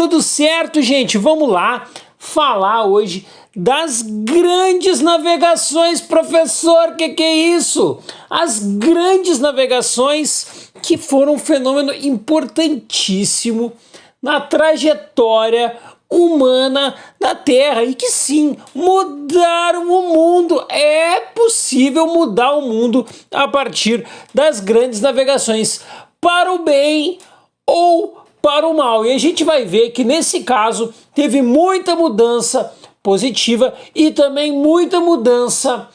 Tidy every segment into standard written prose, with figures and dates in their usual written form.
tudo certo, gente? Vamos lá falar hoje das grandes navegações, professor. Que é isso? As grandes navegações que foram um fenômeno importantíssimo na trajetória humana da Terra e que sim, mudaram o mundo. É possível mudar o mundo a partir das grandes navegações, para o bem ou para o mal. E a gente vai ver que nesse caso teve muita mudança positiva e também muita mudança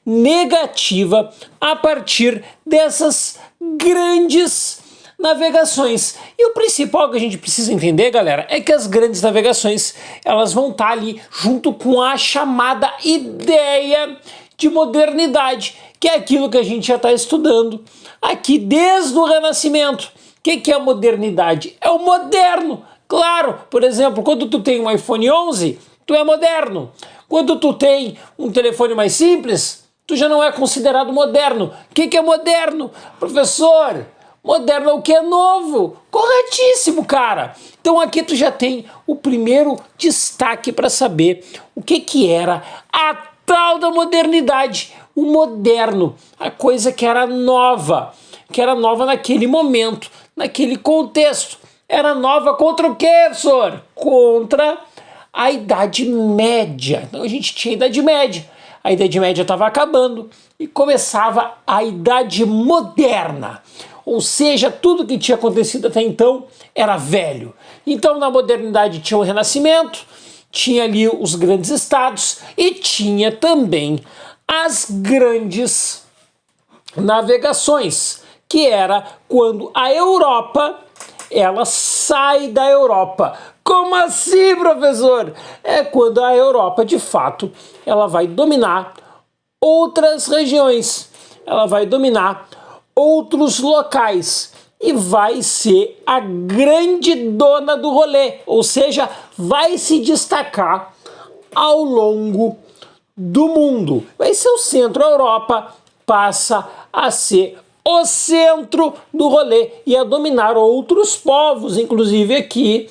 negativa a partir dessas grandes navegações. E o principal que a gente precisa entender, galera, é que as grandes navegações, elas vão estar ali junto com a chamada ideia de modernidade, que é aquilo que a gente já está estudando aqui desde o Renascimento. O que é a modernidade? É o moderno. Claro, por exemplo, quando tu tem um iPhone 11, tu é moderno. Quando tu tem um telefone mais simples, tu já não é considerado moderno. O que é moderno? Professor, moderno é o que é novo. Corretíssimo, cara. Então aqui tu já tem o primeiro destaque para saber o que era a tal da modernidade. O moderno, a coisa que era nova naquele momento, naquele contexto. Era nova contra o quê, professor? Contra a Idade Média. Então a gente tinha a Idade Média. A Idade Média estava acabando e começava a Idade Moderna. Ou seja, tudo que tinha acontecido até então era velho. Então na modernidade tinha o Renascimento, tinha ali os grandes estados e tinha também as grandes navegações, que era quando a Europa, ela sai da Europa. Como assim, professor? É quando a Europa, de fato, ela vai dominar outras regiões, ela vai dominar outros locais e vai ser a grande dona do rolê, ou seja, vai se destacar ao longo do mundo. Vai ser o centro. A Europa passa a ser o centro do rolê e a dominar outros povos, inclusive aqui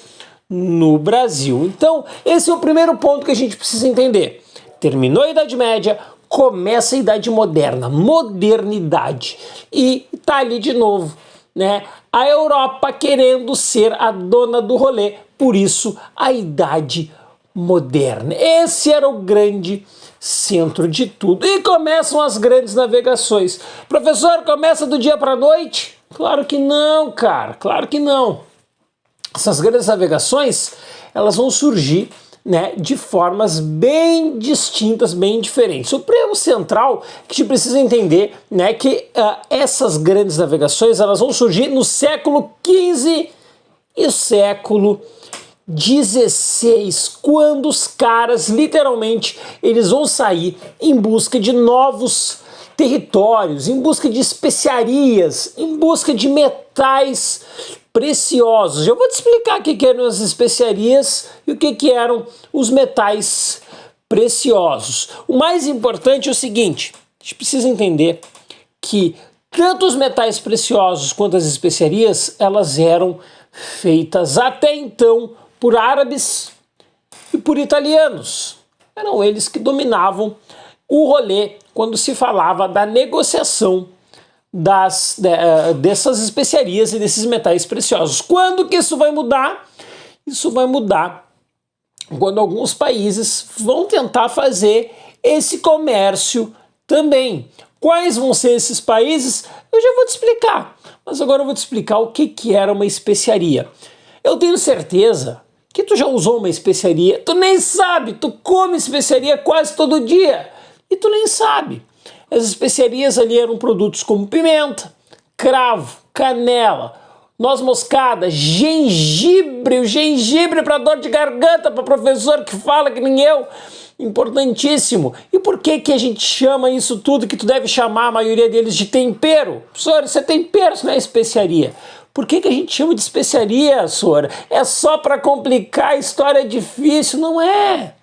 no Brasil. Então, esse é o primeiro ponto que a gente precisa entender. Terminou a Idade Média, começa a Idade Moderna, modernidade. E tá ali de novo, né? A Europa querendo ser a dona do rolê, por isso a Idade Moderna. Esse era o grande centro de tudo. E começam as grandes navegações. Professor, começa do dia para a noite? Claro que não, cara, claro que não. Essas grandes navegações, elas vão surgir, né, de formas bem distintas, bem diferentes. O prêmio central que a gente precisa entender, né, que essas grandes navegações, elas vão surgir no século XV e século XVI, quando os caras, literalmente, eles vão sair em busca de novos territórios, em busca de especiarias, em busca de metais preciosos. Eu vou te explicar o que eram as especiarias e o que eram os metais preciosos. O mais importante é o seguinte: a gente precisa entender que tanto os metais preciosos quanto as especiarias, elas eram feitas até então por árabes e por italianos. Eram eles que dominavam o rolê quando se falava da negociação dessas especiarias e desses metais preciosos. Quando que isso vai mudar? Isso vai mudar quando alguns países vão tentar fazer esse comércio também. Quais vão ser esses países? Eu já vou te explicar, mas agora eu vou te explicar o que era uma especiaria. Eu tenho certeza que tu já usou uma especiaria, tu nem sabe, tu come especiaria quase todo dia e tu nem sabe. As especiarias ali eram produtos como pimenta, cravo, canela, noz moscada, gengibre, o gengibre para dor de garganta, para professor que fala que nem eu, importantíssimo. E por que a gente chama isso tudo que tu deve chamar a maioria deles de tempero? Professor, isso é tempero, isso não é especiaria. Por que a gente chama de especiaria, Sora? É só para complicar, a história é difícil? Não é.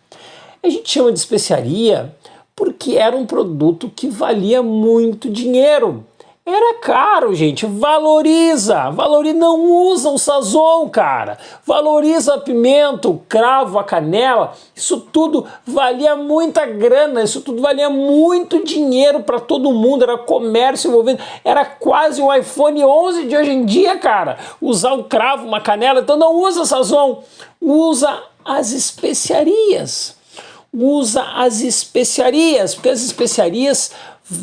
A gente chama de especiaria porque era um produto que valia muito dinheiro. Era caro, gente. Valoriza. Valoriza. Não usa o sazon, cara. Valoriza a pimenta, o cravo, a canela. Isso tudo valia muita grana. Isso tudo valia muito dinheiro para todo mundo. Era comércio envolvendo. Era quase o iPhone 11 de hoje em dia, cara. Usar um cravo, uma canela. Então não usa sazon. Usa as especiarias. Usa as especiarias. Porque as especiarias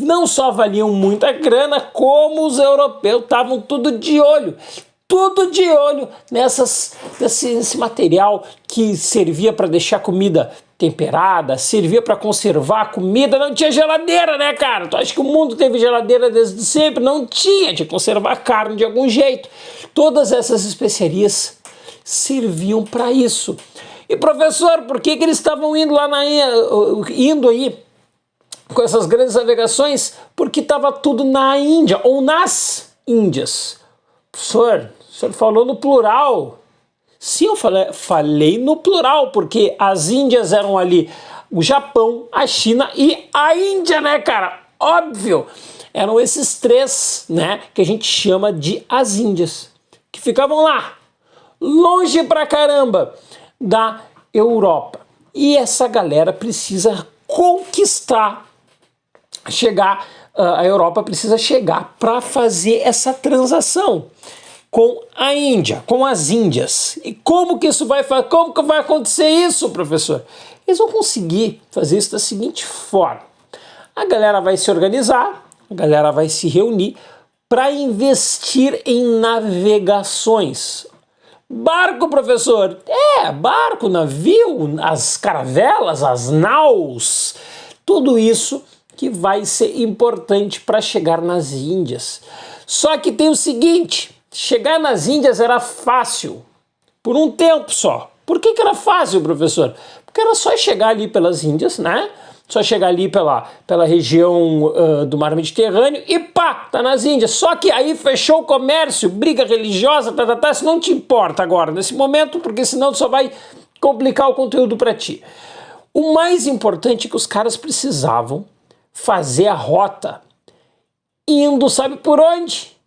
não só valiam muita grana, como os europeus estavam tudo de olho nesse material que servia para deixar comida temperada, servia para conservar a comida. Não tinha geladeira, né, cara? Tu acha que o mundo teve geladeira desde sempre? Não tinha, tinha que conservar carne de algum jeito. Todas essas especiarias serviam para isso. E professor, por que eles estavam indo lá indo aí com essas grandes navegações? Porque estava tudo na Índia, ou nas Índias. Professor, o senhor falou no plural. Sim, eu falei no plural, porque as Índias eram ali o Japão, a China e a Índia, né, cara? Óbvio! Eram esses três, né, que a gente chama de as Índias, que ficavam lá, longe pra caramba da Europa. E essa galera precisa conquistar, a Europa precisa chegar para fazer essa transação com a Índia, com as Índias. E como que isso vai acontecer isso, professor? Eles vão conseguir fazer isso da seguinte forma: a galera vai se organizar, a galera vai se reunir para investir em navegações. Barco, professor? Barco, navio, as caravelas, as naus, tudo isso que vai ser importante para chegar nas Índias. Só que tem o seguinte: chegar nas Índias era fácil, por um tempo só. Por que era fácil, professor? Porque era só chegar ali pelas Índias, né? Só chegar ali pela região do Mar Mediterrâneo e pá, tá nas Índias. Só que aí fechou o comércio, briga religiosa, isso não te importa agora, nesse momento, porque senão só vai complicar o conteúdo para ti. O mais importante é que os caras precisavam fazer a rota indo, sabe por onde?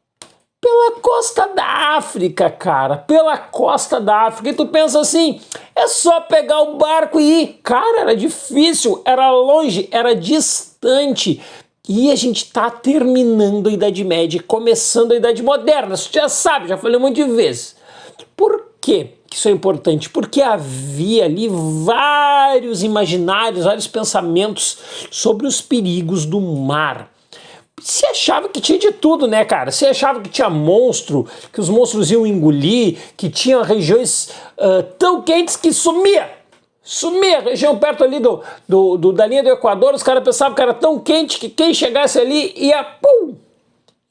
Pela costa da África, cara, pela costa da África. E tu pensa assim, é só pegar o barco e ir. Cara, era difícil, era longe, era distante. E a gente tá terminando a Idade Média e começando a Idade Moderna. Você já sabe, já falei um monte de vezes. Por quê que isso é importante? Porque havia ali vários imaginários, vários pensamentos sobre os perigos do mar. Se achava que tinha de tudo, né, cara? Se achava que tinha monstro, que os monstros iam engolir, que tinha regiões tão quentes que sumia a região perto ali da linha do Equador. Os caras pensavam que era tão quente que quem chegasse ali ia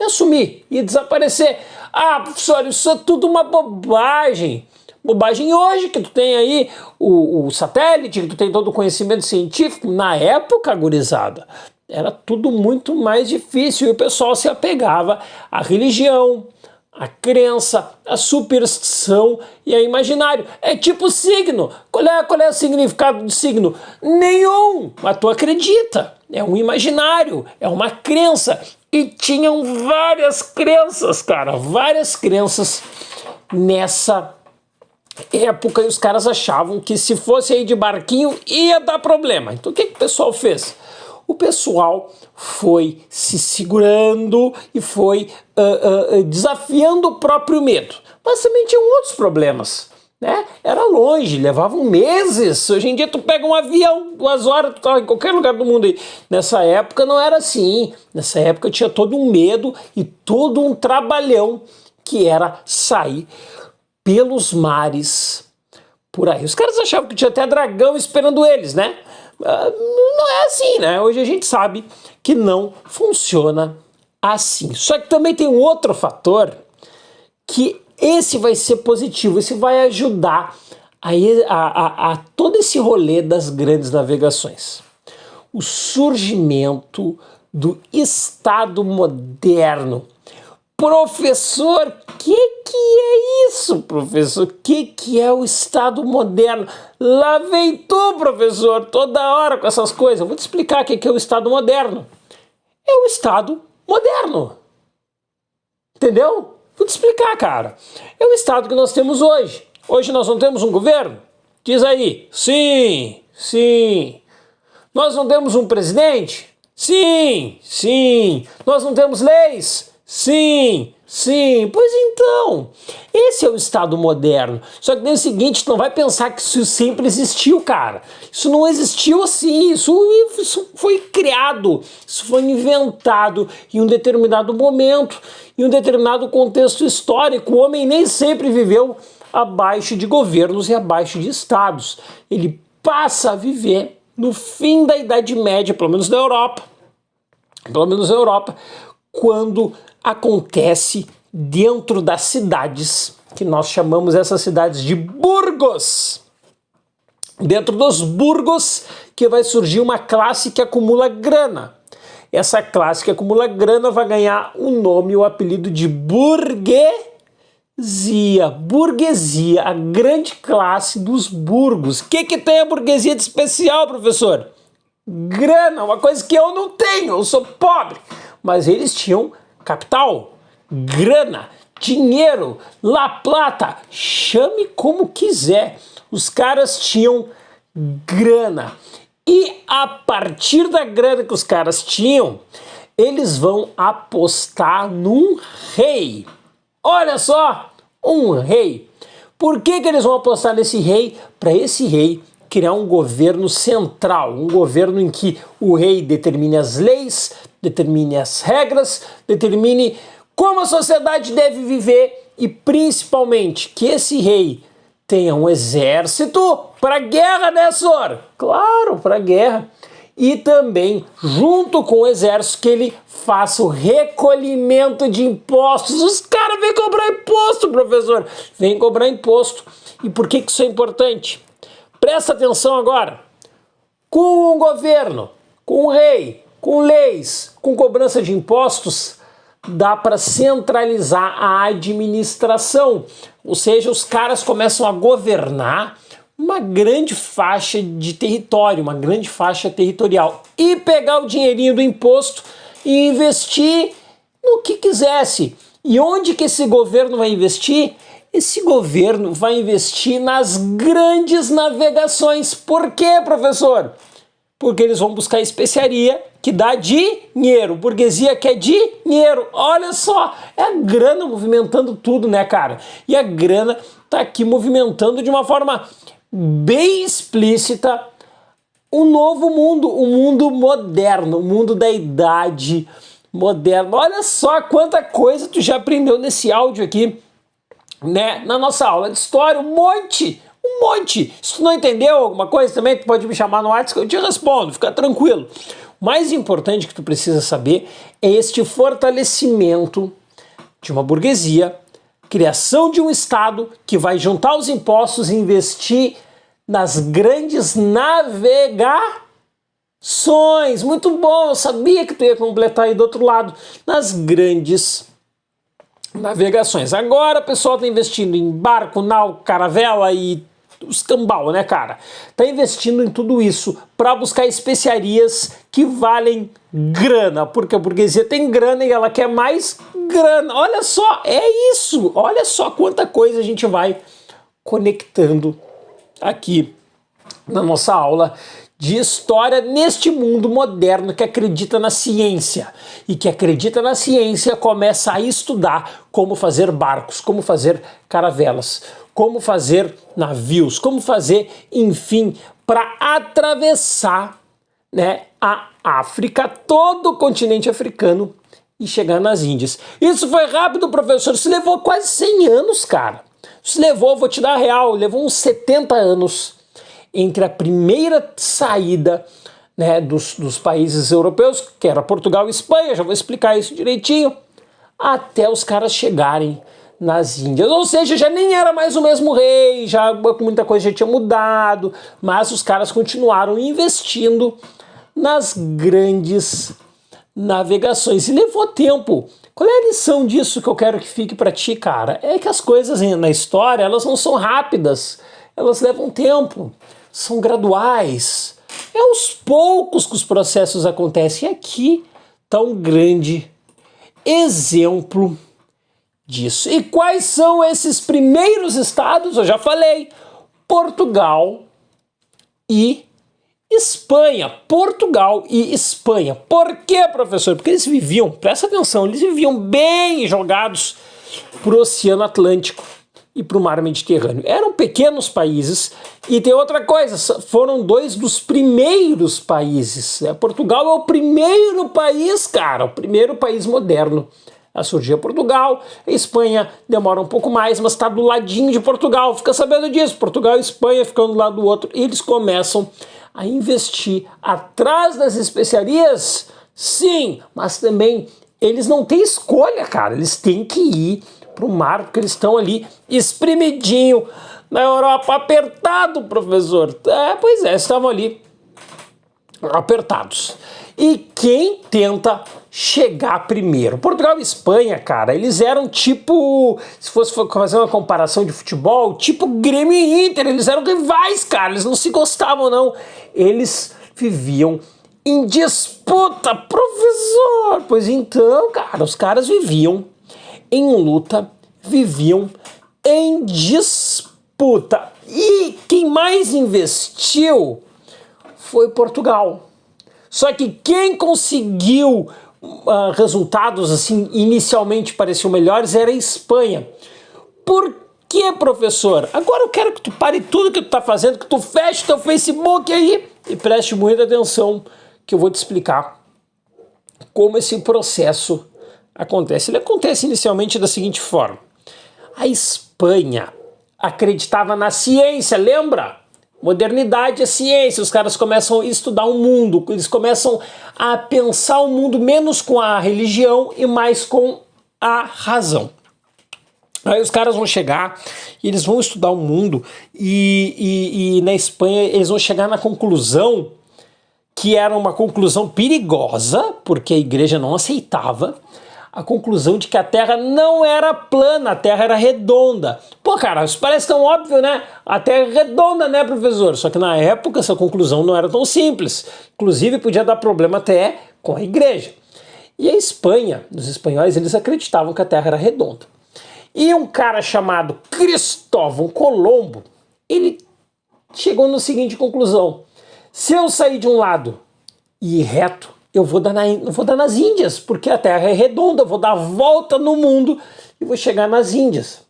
sumir, ia desaparecer. Ah, professor, isso é tudo uma bobagem. Bobagem hoje, que tu tem aí o satélite, que tu tem todo o conhecimento científico. Na época, gurizada, era tudo muito mais difícil e o pessoal se apegava à religião, à crença, à superstição e ao imaginário. É tipo signo. Qual é o significado do signo? Nenhum, mas tu acredita. É um imaginário, é uma crença. E tinham várias crenças, cara, várias crenças nessa época, e os caras achavam que se fosse aí de barquinho ia dar problema. Então o que o pessoal fez? O pessoal foi se segurando e foi desafiando o próprio medo. Mas também tinham outros problemas, né? Era longe, levavam meses. Hoje em dia tu pega um avião, 2 horas, tu tá em qualquer lugar do mundo aí. Nessa época não era assim. Nessa época tinha todo um medo e todo um trabalhão que era sair pelos mares por aí. Os caras achavam que tinha até dragão esperando eles, né? Não é assim, né? Hoje a gente sabe que não funciona assim. Só que também tem um outro fator que esse vai ser positivo, esse vai ajudar a todo esse rolê das grandes navegações. O surgimento do Estado moderno. Professor, que é isso, professor? Que é o Estado moderno? Lá vem tu, professor, toda hora com essas coisas. Eu vou te explicar o que é o Estado moderno. É o Estado moderno. Entendeu? Vou te explicar, cara. É o estado que nós temos hoje. Hoje nós não temos um governo? Diz aí. Sim, sim. Nós não temos um presidente? Sim, sim. Nós não temos leis? Sim, sim. Pois então, esse é o estado moderno. Só que no seguinte, tu não vai pensar que isso sempre existiu, cara. Isso não existiu assim. Isso foi criado, isso foi inventado em um determinado momento, em um determinado contexto histórico. O homem nem sempre viveu abaixo de governos e abaixo de estados. Ele passa a viver no fim da Idade Média, pelo menos na Europa, quando acontece dentro das cidades, que nós chamamos essas cidades de burgos. Dentro dos burgos que vai surgir uma classe que acumula grana. Essa classe que acumula grana vai ganhar o nome, o apelido de burguesia. Burguesia, a grande classe dos burgos. O que tem a burguesia de especial, professor? Grana, uma coisa que eu não tenho, eu sou pobre. Mas eles tinham capital, grana, dinheiro, la plata, chame como quiser. Os caras tinham grana. E a partir da grana que os caras tinham, eles vão apostar num rei. Olha só, um rei. Por que eles vão apostar nesse rei? Para esse rei criar um governo central, um governo em que o rei determine as leis, determine as regras, determine como a sociedade deve viver e principalmente que esse rei tenha um exército para guerra, né, senhor? Claro, para guerra. E também, junto com o exército, que ele faça o recolhimento de impostos. Os caras vêm cobrar imposto, professor. Vêm cobrar imposto. E por que isso é importante? Presta atenção agora. Com um governo, com um rei, com leis, com cobrança de impostos, dá para centralizar a administração. Ou seja, os caras começam a governar uma grande faixa de território, uma grande faixa territorial e pegar o dinheirinho do imposto e investir no que quisesse. E onde que esse governo vai investir? Esse governo vai investir nas grandes navegações. Por quê, professor? Porque eles vão buscar especiaria que dá dinheiro. Burguesia quer dinheiro. Olha só, é a grana movimentando tudo, né, cara? E a grana tá aqui movimentando de uma forma bem explícita um novo mundo, o mundo moderno, o mundo da idade moderna. Olha só quanta coisa tu já aprendeu nesse áudio aqui, né? Na nossa aula de história, um monte. Se tu não entendeu alguma coisa também, tu pode me chamar no WhatsApp que eu te respondo, fica tranquilo. O mais importante que tu precisa saber é este fortalecimento de uma burguesia, criação de um Estado que vai juntar os impostos e investir nas grandes navegações. Muito bom, eu sabia que tu ia completar aí do outro lado. Nas grandes navegações. Agora o pessoal está investindo em barco, nau, caravela e os cambal, né, cara? Tá investindo em tudo isso para buscar especiarias que valem grana, porque a burguesia tem grana e ela quer mais grana. Olha só, é isso. Olha só quanta coisa a gente vai conectando aqui na nossa aula de história neste mundo moderno que acredita na ciência e que acredita na ciência começa a estudar como fazer barcos, como fazer caravelas, como fazer navios, como fazer, enfim, para atravessar, né, a África, todo o continente africano e chegar nas Índias. Isso foi rápido, professor, isso levou quase 100 anos, cara. Isso levou, vou te dar a real, levou uns 70 anos entre a primeira saída, né, dos países europeus, que era Portugal e Espanha, já vou explicar isso direitinho, até os caras chegarem nas Índias. Ou seja, já nem era mais o mesmo rei, já muita coisa já tinha mudado, mas os caras continuaram investindo nas grandes navegações. E levou tempo. Qual é a lição disso que eu quero que fique para ti, cara? É que as coisas na história, elas não são rápidas, elas levam tempo, são graduais. É aos poucos que os processos acontecem. E aqui está um grande exemplo disso. E quais são esses primeiros estados? Eu já falei, Portugal e Espanha. Portugal e Espanha. Por quê, professor? Porque eles viviam, presta atenção, eles viviam bem jogados para o Oceano Atlântico e para o Mar Mediterrâneo. Eram pequenos países. E tem outra coisa, foram dois dos primeiros países. Portugal é o primeiro país, cara, o primeiro país moderno a surgir. Portugal, a Espanha demora um pouco mais, mas está do ladinho de Portugal. Fica sabendo disso, Portugal e Espanha ficando um do lado do outro. E eles começam a investir atrás das especiarias, sim, mas também eles não têm escolha, cara. Eles têm que ir para o mar, porque eles estão ali espremidinho na Europa, apertado, professor. Pois é, estavam ali apertados. E quem tenta chegar primeiro? Portugal e Espanha, cara, eles eram tipo, se fosse fazer uma comparação de futebol, tipo Grêmio e Inter, eles eram rivais, cara, eles não se gostavam, não. Eles viviam em disputa, professor. Pois então, cara, os caras viviam em luta, viviam em disputa. E quem mais investiu foi Portugal. Só que quem conseguiu resultados assim inicialmente pareciam melhores era a Espanha. Por que, professor? Agora eu quero que tu pare tudo que tu tá fazendo, que tu feche teu Facebook aí e preste muita atenção, que eu vou te explicar como esse processo acontece. Ele acontece inicialmente da seguinte forma: a Espanha acreditava na ciência, lembra? Modernidade é ciência, os caras começam a estudar o mundo, eles começam a pensar o mundo menos com a religião e mais com a razão. Aí os caras vão chegar e eles vão estudar o mundo e na Espanha eles vão chegar na conclusão que era uma conclusão perigosa, porque a igreja não aceitava, a conclusão de que a Terra não era plana, a Terra era redonda. Pô, cara, isso parece tão óbvio, né? A Terra é redonda, né, professor? Só que na época essa conclusão não era tão simples. Inclusive podia dar problema até com a igreja. E a Espanha, os espanhóis, eles acreditavam que a Terra era redonda. E um cara chamado Cristóvão Colombo, ele chegou na seguinte conclusão: se eu sair de um lado e ir reto, eu vou dar nas Índias, porque a Terra é redonda, eu vou dar a volta no mundo e vou chegar nas Índias.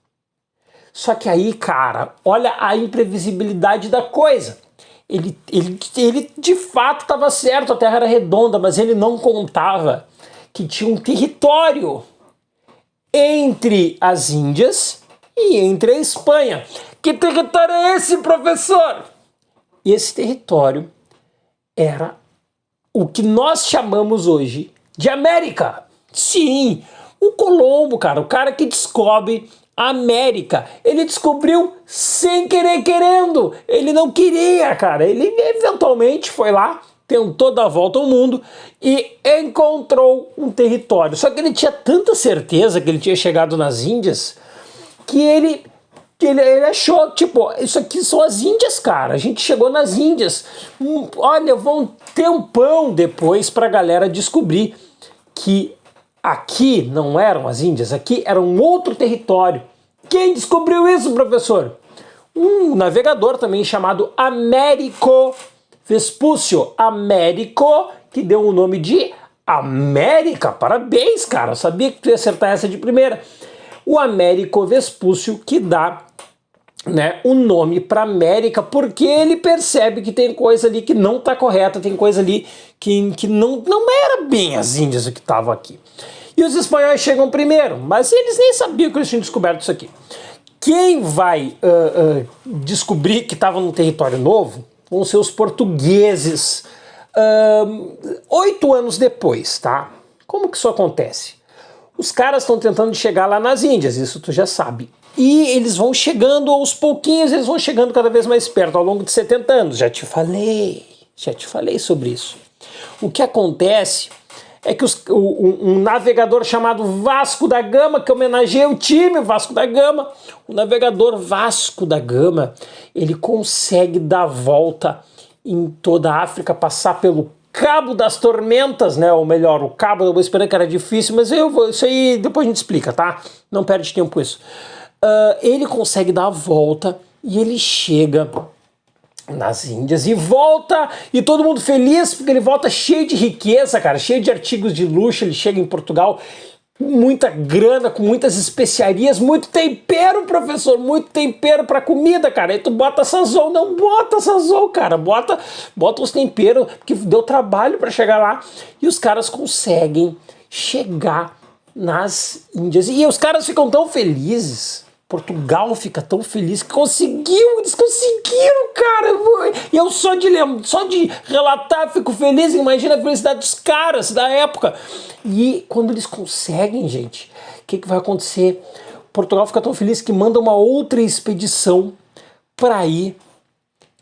Só que aí, cara, olha a imprevisibilidade da coisa. Ele de fato estava certo, a Terra era redonda, mas ele não contava que tinha um território entre as Índias e entre a Espanha. Que território é esse, professor? Esse território era o que nós chamamos hoje de América. Sim, o Colombo, cara, o cara que descobre a América, ele descobriu sem querer querendo. Ele não queria, cara. Ele eventualmente foi lá, tentou dar a volta ao mundo e encontrou um território. Só que ele tinha tanta certeza que ele tinha chegado nas Índias que ele achou, tipo, isso aqui são as Índias, cara. A gente chegou nas Índias. Olha, vão ter um tempão depois pra galera descobrir que aqui não eram as Índias, aqui era um outro território. Quem descobriu isso, professor? Um navegador também chamado Américo Vespúcio. Américo, que deu o nome de América. Parabéns, cara. Eu sabia que tu ia acertar essa de primeira. O Américo Vespúcio que dá, né, o nome para América, porque ele percebe que tem coisa ali que não está correta, tem coisa ali que não era bem as Índias o que estava aqui. E os espanhóis chegam primeiro, mas eles nem sabiam que eles tinham descoberto isso aqui. Quem vai descobrir que estava num território novo vão ser os portugueses 8 anos depois, tá? Como que isso acontece? Os caras estão tentando chegar lá nas Índias, isso tu já sabe. E eles vão chegando aos pouquinhos, eles vão chegando cada vez mais perto, ao longo de 70 anos. Já te falei sobre isso. O que acontece é que um navegador chamado Vasco da Gama, que homenageia o time Vasco da Gama, o navegador Vasco da Gama, ele consegue dar a volta em toda a África, passar pelo Cabo das Tormentas, né? Ou melhor, o Cabo da Boa Esperança, que era difícil, mas isso aí depois a gente explica, tá? Não perde tempo com isso. Ele consegue dar a volta e ele chega nas Índias e volta, e todo mundo feliz, porque ele volta cheio de riqueza, cara, cheio de artigos de luxo. Ele chega em Portugal com muita grana, com muitas especiarias, muito tempero, professor, muito tempero pra comida, cara. Aí tu bota sazon, não bota sazon, cara, bota os temperos, porque deu trabalho pra chegar lá, e os caras conseguem chegar nas Índias, e os caras ficam tão felizes. Portugal fica tão feliz que eles conseguiram, cara. E eu só de relatar fico feliz. Imagina a felicidade dos caras da época. E quando eles conseguem, gente, o que vai acontecer? Portugal fica tão feliz que manda uma outra expedição para ir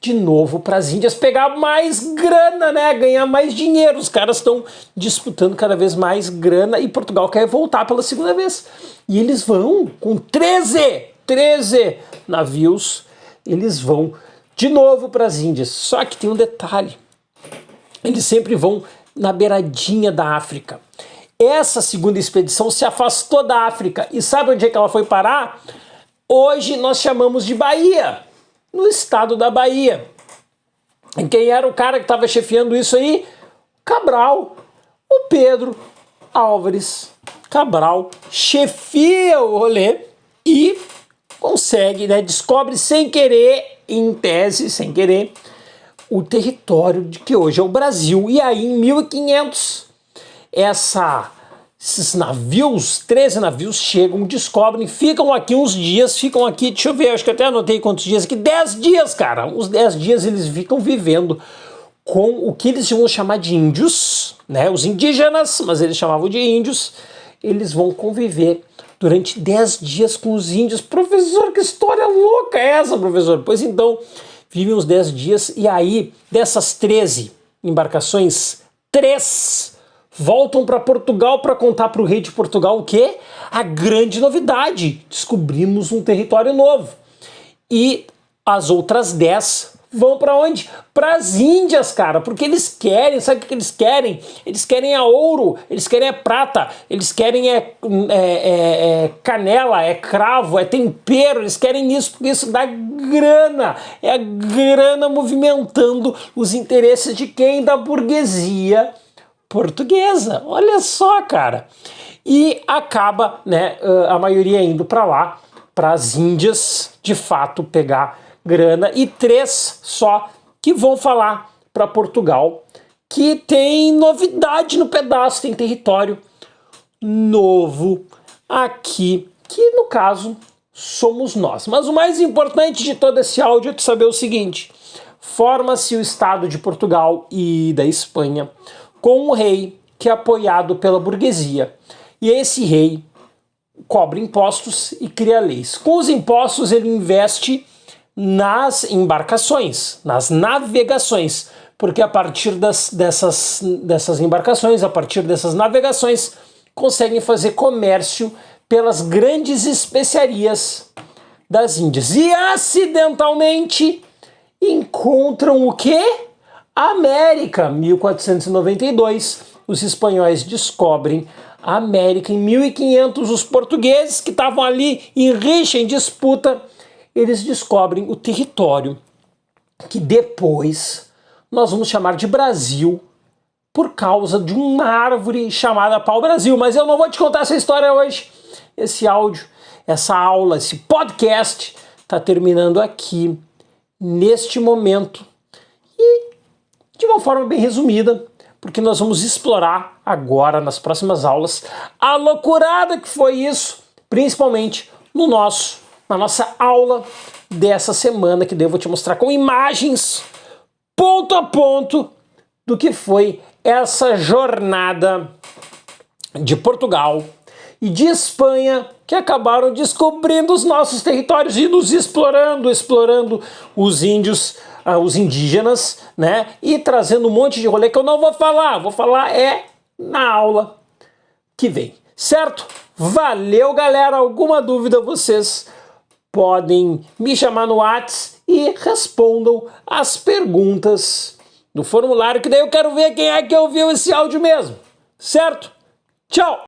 de novo para as Índias pegar mais grana, né? Ganhar mais dinheiro. Os caras estão disputando cada vez mais grana e Portugal quer voltar pela segunda vez. E eles vão com 13 navios, eles vão de novo para as Índias. Só que tem um detalhe. Eles sempre vão na beiradinha da África. Essa segunda expedição se afastou da África. E sabe onde é que ela foi parar? Hoje nós chamamos de Bahia. No estado da Bahia. E quem era o cara que estava chefiando isso aí? Cabral. O Pedro Álvares Cabral chefia o rolê e consegue, né, descobre sem querer, em tese, sem querer, o território de que hoje é o Brasil. E aí, em 1500, esses navios, 13 navios chegam, descobrem, ficam aqui uns dias, deixa eu ver, acho que até anotei quantos dias aqui, 10 dias, cara. Uns 10 dias eles ficam vivendo com o que eles vão chamar de índios, né? Os indígenas, mas eles chamavam de índios. Eles vão conviver durante 10 dias com os índios. Professor, que história louca é essa, professor? Pois então, vivem uns 10 dias e aí, dessas 13 embarcações, 3 voltam para Portugal para contar para o rei de Portugal o quê? A grande novidade. Descobrimos um território novo. E as outras 10 vão para onde? Para as Índias, cara, porque eles querem, sabe o que eles querem? Eles querem ouro, eles querem prata, eles querem canela, cravo, tempero, eles querem isso, porque isso dá grana, é a grana movimentando os interesses de quem? Da burguesia portuguesa. Olha só, cara. E acaba, né, a maioria indo para lá, para as Índias, de fato, pegar grana, e 3 só que vão falar para Portugal que tem novidade no pedaço, tem território novo aqui, que no caso somos nós. Mas o mais importante de todo esse áudio é tu saber o seguinte: forma-se o Estado de Portugal e da Espanha com um rei que é apoiado pela burguesia. E esse rei cobra impostos e cria leis. Com os impostos ele investe nas embarcações, nas navegações, porque a partir dessas embarcações, a partir dessas navegações, conseguem fazer comércio pelas grandes especiarias das Índias. E acidentalmente encontram o quê? A América. 1492, os espanhóis descobrem a América. Em 1500, os portugueses, que estavam ali em rixa, em disputa, eles descobrem o território que depois nós vamos chamar de Brasil por causa de uma árvore chamada pau-brasil. Mas eu não vou te contar essa história hoje. Esse áudio, essa aula, esse podcast está terminando aqui, neste momento. E de uma forma bem resumida, porque nós vamos explorar agora, nas próximas aulas, a loucurada que foi isso, principalmente na nossa aula dessa semana, que daí eu vou te mostrar com imagens, ponto a ponto, do que foi essa jornada de Portugal e de Espanha, que acabaram descobrindo os nossos territórios e nos explorando os índios, os indígenas, né? E trazendo um monte de rolê que eu não vou falar na aula que vem, certo? Valeu, galera! Alguma dúvida vocês podem me chamar no WhatsApp e respondam as perguntas no formulário, que daí eu quero ver quem é que ouviu esse áudio mesmo, certo? Tchau!